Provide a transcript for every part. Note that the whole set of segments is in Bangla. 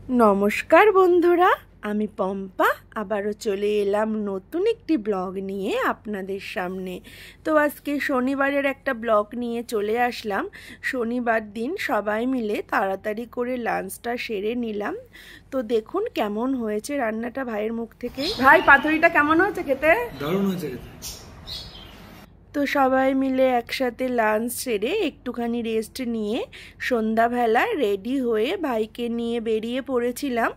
নমস্কার বন্ধুরা, আমি পম্পা আবারও চলে এলাম নতুন একটি ব্লগ নিয়ে আপনাদের সামনে। তো আজকে শনিবারের একটা ব্লগ নিয়ে চলে আসলাম। শনিবার দিন সবাই মিলে তাড়াতাড়ি করে লাঞ্চটা সেরে নিলাম। তো দেখুন কেমন হয়েছে রান্নাটা ভাইয়ের মুখ থেকে। ভাই, পাতুরিটা কেমন হয়েছে খেতে? দারুণ হয়েছে খেতে। তো সবাই মিলে একসাথে লাঞ্চ সেরে একটুখানি রেস্ট নিয়ে সন্ধ্যাবেলা রেডি হয়ে ভাইকে নিয়ে বেরিয়ে পড়েছিলাম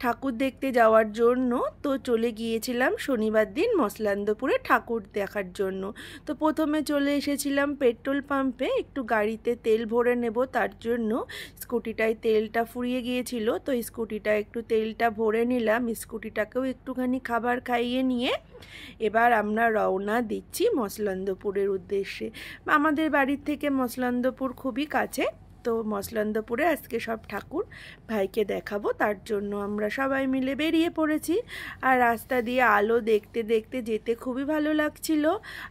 ঠাকুর দেখতে যাওয়ার জন্য। তো চলে গিয়েছিলাম শনিবার দিন মসলান্দপুরে ঠাকুর দেখার জন্য। তো প্রথমে চলে এসেছিলাম পেট্রোল পাম্পে, একটু গাড়িতে তেল ভরে নেব, তার জন্য স্কুটিটায় তেলটা ফুরিয়ে গিয়েছিল। তো স্কুটিটা একটু তেলটা ভরে নিলাম, স্কুটিটাকেও একটুখানি খাবার খাইয়ে নিয়ে এবার আমরা রওনা দিচ্ছি মসলান্দপুরের উদ্দেশ্যে। আমাদের বাড়ির থেকে মসলান্দপুর খুবই কাছে। তো মসলান্দপুরে আজকে সব ঠাকুর ভাইকে দেখাবো, তার জন্য আমরা সবাই মিলে বেরিয়ে পড়েছি। আর রাস্তা দিয়ে আলো দেখতে দেখতে যেতে খুবই ভালো লাগছিল।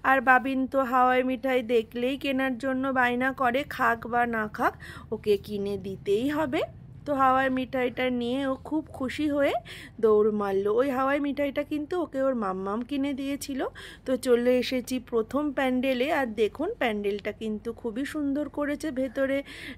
আর বাবিন তো হাওয়াই মিঠাই দেখলেই কেনার জন্য বায়না করে, খাক বা না খাক ওকে কিনে দিতেই হবে। তো হাওয়াই মিঠাইটা নিয়ে ও খুব খুশি হয়ে দৌড় মারল। ওই হাওয়াই মিঠাইটা কিন্তু ওকে ওর মাম্মাম কিনে দিয়েছিল। তো চলে এসেছি প্রথম প্যান্ডেলে। আর দেখুন প্যান্ডেলটা কিন্তু খুবই সুন্দর করেছে। ভেতরে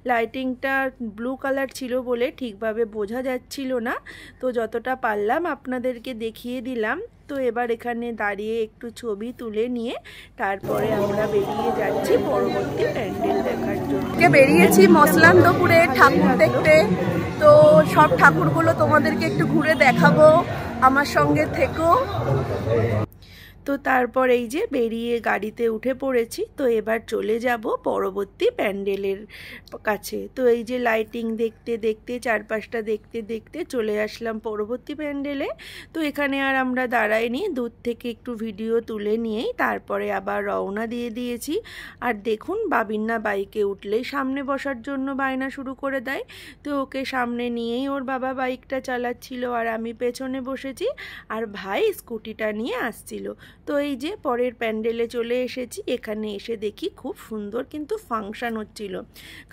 লাইটিংটা ব্লু কালার ছিল বলে ঠিকভাবে বোঝা যাচ্ছিল না, তো যতটা পারলাম আপনাদেরকে দেখিয়ে দিলাম। তো এবার এখানে দাঁড়িয়ে একটু ছবি তুলে নিয়ে তারপরে আমরা বেরিয়ে যাচ্ছি পরবর্তী প্যান্ডেল দেখার জন্য। বেরিয়েছি মসলান্দপুরে ঠাকুর দেখতে। তো সব ঠাকুরগুলো তোমাদেরকে একটু ঘুরে দেখাবো, আমার সঙ্গে থেকো। তো তারপর এই যে বেরিয়ে গাড়িতে উঠে পড়েছি। তো এবার চলে যাব পরবর্তী প্যান্ডেলের কাছে। তো এই যে লাইটিং দেখতে দেখতে চারপাশটা দেখতে দেখতে চলে আসলাম পরবর্তী প্যান্ডেলে। তো এখানে আর আমরা দাঁড়াইনি, দূর থেকে একটু ভিডিও তুলে নিয়েই তারপরে আবার রওনা দিয়ে দিয়েছি। আর দেখুন বাবিন্না বাইকে উঠলেই সামনে বসার জন্য বায়না শুরু করে দেয়। তো ওকে সামনে নিয়েই ওর বাবা বাইকটা চালাচ্ছিল আর আমি পেছনে বসেছি, আর ভাই স্কুটিটা নিয়ে আসছিল। তো এই যে পরের প্যান্ডেলে চলে এসেছি। এখানে এসে দেখি খুব সুন্দর কিন্তু ফাংশান হচ্ছিল।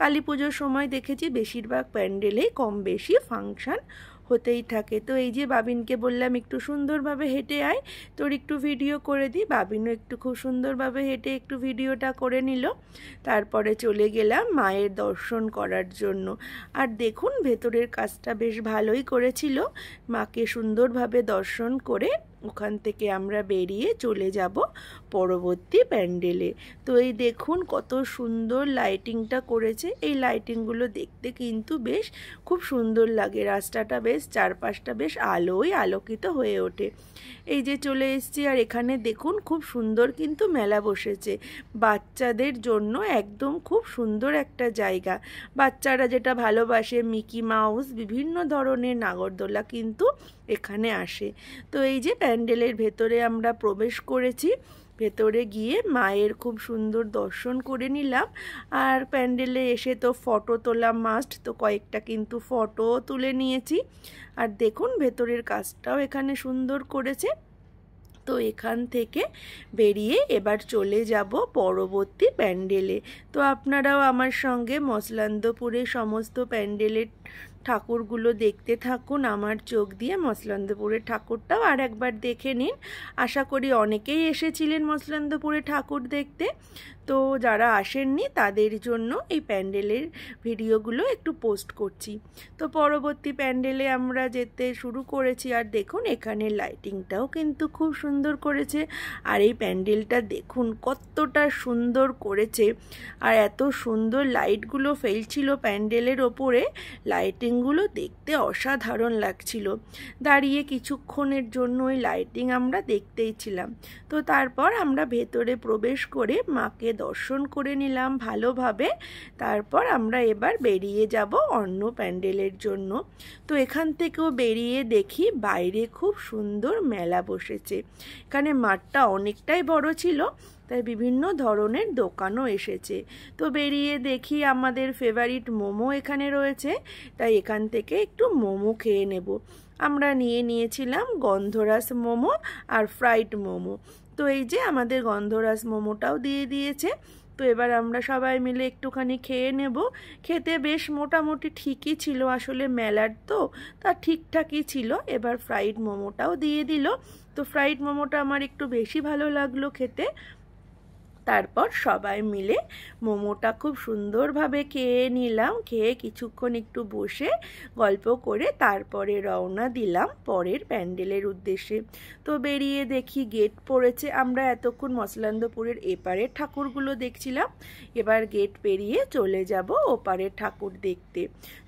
কালী পুজোর সময় দেখেছি বেশিরভাগ প্যান্ডেলেই কম বেশি ফাংশান হতেই থাকে। তো এই যে বাবিনকে বললাম একটু সুন্দরভাবে হেঁটে আয়, তোর একটু ভিডিও করে দিই। বাবিনও একটু খুব সুন্দরভাবে হেঁটে একটু ভিডিওটা করে নিল। তারপরে চলে গেলাম মায়ের দর্শন করার জন্য। আর দেখুন ভেতরের কাজটা বেশ ভালোই করেছিল। মাকে সুন্দরভাবে দর্শন করে ওখান থেকে আমরা বেরিয়ে চলে যাব পরবর্তী প্যান্ডেলে। তো এই দেখুন কত সুন্দর লাইটিংটা করেছে। এই লাইটিংগুলো দেখতে কিন্তু বেশ খুব সুন্দর লাগে। রাস্তাটা বেশ চারপাশটা বেশ আলোয় আলোকিত হয়ে ওঠে। এই যে চলে এসেছি, আর এখানে দেখুন খুব সুন্দর কিন্তু মেলা বসেছে বাচ্চাদের জন্য। একদম খুব সুন্দর একটা জায়গা। বাচ্চারা যেটা ভালোবাসে, মিকি মাউস, বিভিন্ন ধরনের নাগরদোলা কিন্তু এখানে আসে। তো এই যে প্যান্ডেলের ভেতরে আমরা প্রবেশ করেছি। ভেতরে গিয়ে মায়ের খুব সুন্দর দর্শন করে নিলাম। আর প্যান্ডেলে এসে তো ফটো তোলা মাস্ট, তো কয়েকটা কিন্তু ফটো তুলে নিয়েছি। আর দেখুন ভেতরের কাজটাও এখানে সুন্দর করেছে। তো এখান থেকে বেরিয়ে এবার চলে যাব পরবর্তী প্যান্ডেলে। তো আপনারাও আমার সঙ্গে মসলান্দপুরের সমস্ত প্যান্ডেলের ঠাকুরগুলো দেখতে থাকুন আমার চোখ দিয়ে। মসলান্দপুরের ঠাকুরটাও আর একবার দেখে নিন। আশা করি অনেকেই এসেছিলেন মসলান্দপুরে ঠাকুর দেখতে। তো যারা আসেননি তাদের জন্য এই প্যান্ডেলের ভিডিওগুলো একটু পোস্ট করছি। তো পরবর্তী প্যান্ডেলে আমরা যেতে শুরু করেছি। আর দেখুন এখানে লাইটিংটাও কিন্তু খুব সুন্দর করেছে। আর এই প্যান্ডেলটা দেখুন কতটা সুন্দর করেছে। আর এত সুন্দর লাইটগুলো ফেলছিল প্যান্ডেলের ওপরে, লাইটিংগুলো দেখতে অসাধারণ লাগছিল। দাঁড়িয়ে কিছুক্ষণের জন্য ওই লাইটিং আমরা দেখতেই ছিলাম। তো তারপর আমরা ভেতরে প্রবেশ করে মাকে দর্শন করে নিলাম ভালোভাবে। তারপর আমরা এবার বেরিয়ে যাব অন্য প্যান্ডেলের জন্য। তো এখান থেকেও বেরিয়ে দেখি বাইরে খুব সুন্দর মেলা বসেছে। এখানে মাঠটা অনেকটাই বড় ছিল, তাই বিভিন্ন ধরনের দোকানও এসেছে। তো বেরিয়ে দেখি আমাদের ফেভারিট মোমো এখানে রয়েছে, তাই এখান থেকে একটু মোমো খেয়ে নেব। আমরা নিয়েছিলাম গন্ধরাস মোমো আর ফ্রাইড মোমো। তো এই যে আমাদের গন্ধরাস মোমোটাও দিয়ে দিয়েছে। তো তো এবার আমরা সবাই মিলে একটুখানি খেয়ে নেব। খেতে বেশ মোটামুটি ঠিকই ছিল, আসলে মেলার তো তা ঠিকঠাকই ছিল। এবার ফ্রাইড মোমোটাও দিয়ে দিল, তো ফ্রাইড মোমোটা আমার একটু বেশি ভালো লাগলো খেতে। তারপর সবাই মিলে মোমোটা খুব সুন্দরভাবে খেয়ে নিলাম। খেয়ে কিছুক্ষণ একটু বসে গল্প করে তারপরে রওনা দিলাম পরের প্যান্ডেলের উদ্দেশ্যে। তো বেরিয়ে দেখি গেট পড়েছে। আমরা এতক্ষণ মসলান্দপুরের এপারের ঠাকুরগুলো দেখছিলাম, এবার গেট পেরিয়ে চলে যাব ওপারের ঠাকুর দেখতে।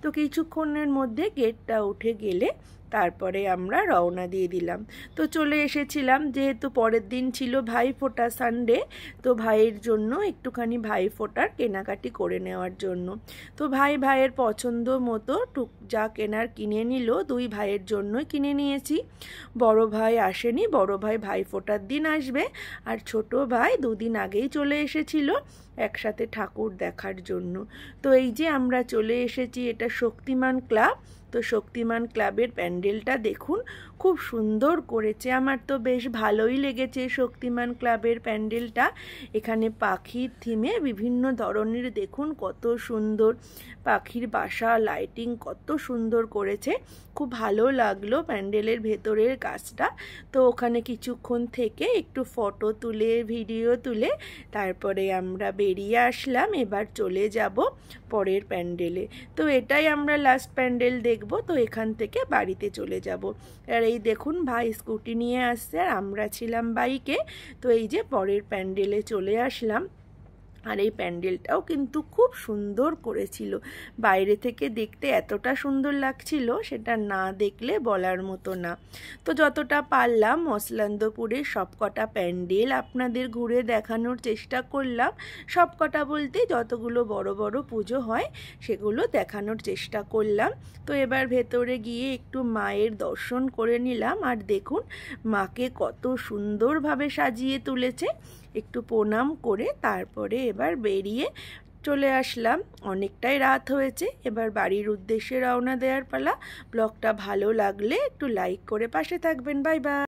তো কিছুক্ষণের মধ্যে গেটটা উঠে গেলে তারপরে আমরা রওনা দিয়ে দিলাম। তো চলে এসেছিলাম, যেহেতু পরের দিন ছিল ভাইফোঁটা সানডে, তো ভাইয়ের জন্য একটুখানি ভাইফোঁটার কেনাকাটি করে নেওয়ার জন্য। তো ভাইয়ের পছন্দ মতো যা কেনার কিনে নিল, দুই ভাইয়ের জন্যই কিনে নিয়েছি। বড় ভাই আসেনি, বড় ভাই ভাইফোঁটার দিন আসবে, আর ছোট ভাই দুদিন আগেই চলে এসেছিল একসাথে ঠাকুর দেখার জন্য। তো এই যে আমরা চলে এসেছি, এটা শক্তিমান ক্লাব। তো শক্তিমান ক্লাবের প্যান্ডেলটা দেখুন, খুব সুন্দর করেছে, আমার তো বেশ ভালোই লেগেছে শক্তিমান ক্লাবের প্যান্ডেলটা। এখানে পাখির থিমে বিভিন্ন ধরনের দেখুন কত সুন্দর পাখির বাসা, লাইটিং কত সুন্দর করেছে, খুব ভালো লাগলো প্যান্ডেলের ভেতরের কাজটা। তো ওখানে কিছুক্ষণ থেকে একটু ফটো তুলে ভিডিও তুলে তারপরে আমরা বেরিয়ে আসলাম। এবার চলে যাব পরের প্যান্ডেলে। তো এটাই আমরা লাস্ট প্যান্ডেল দেখব, তো এখান থেকে বাড়িতে চলে যাব। আর এই দেখুন ভাই স্কুটি নিয়ে আসছে আর আমরা ছিলাম বাইকে। তো এই যে পরের প্যান্ডেলে চলে আসলাম। আর এই প্যান্ডেলটাও কিন্তু খুব সুন্দর করেছিল, বাইরে থেকে দেখতে এতটা সুন্দর লাগছিল সেটা না দেখলে বলার মতো না। তো যতটা পারলাম মসলান্দপুরের সবকটা প্যান্ডেল আপনাদের ঘুরে দেখানোর চেষ্টা করলাম। সবকটা বলতে যতগুলো বড় বড় পুজো হয় সেগুলো দেখানোর চেষ্টা করলাম। তো এবার ভেতরে গিয়ে একটু মায়ের দর্শন করে নিলাম। আর দেখুন মাকে কত সুন্দরভাবে সাজিয়ে তুলেছে। একটু প্রণাম করে তারপরে এবার বেরিয়ে চলে আসলাম। অনেকটাই রাত হয়েছে, এবার বাড়ির উদ্দেশ্যে রওনা দেওয়ার পালা। ব্লগটা ভালো লাগলে একটু লাইক করে পাশে থাকবেন। Bye bye.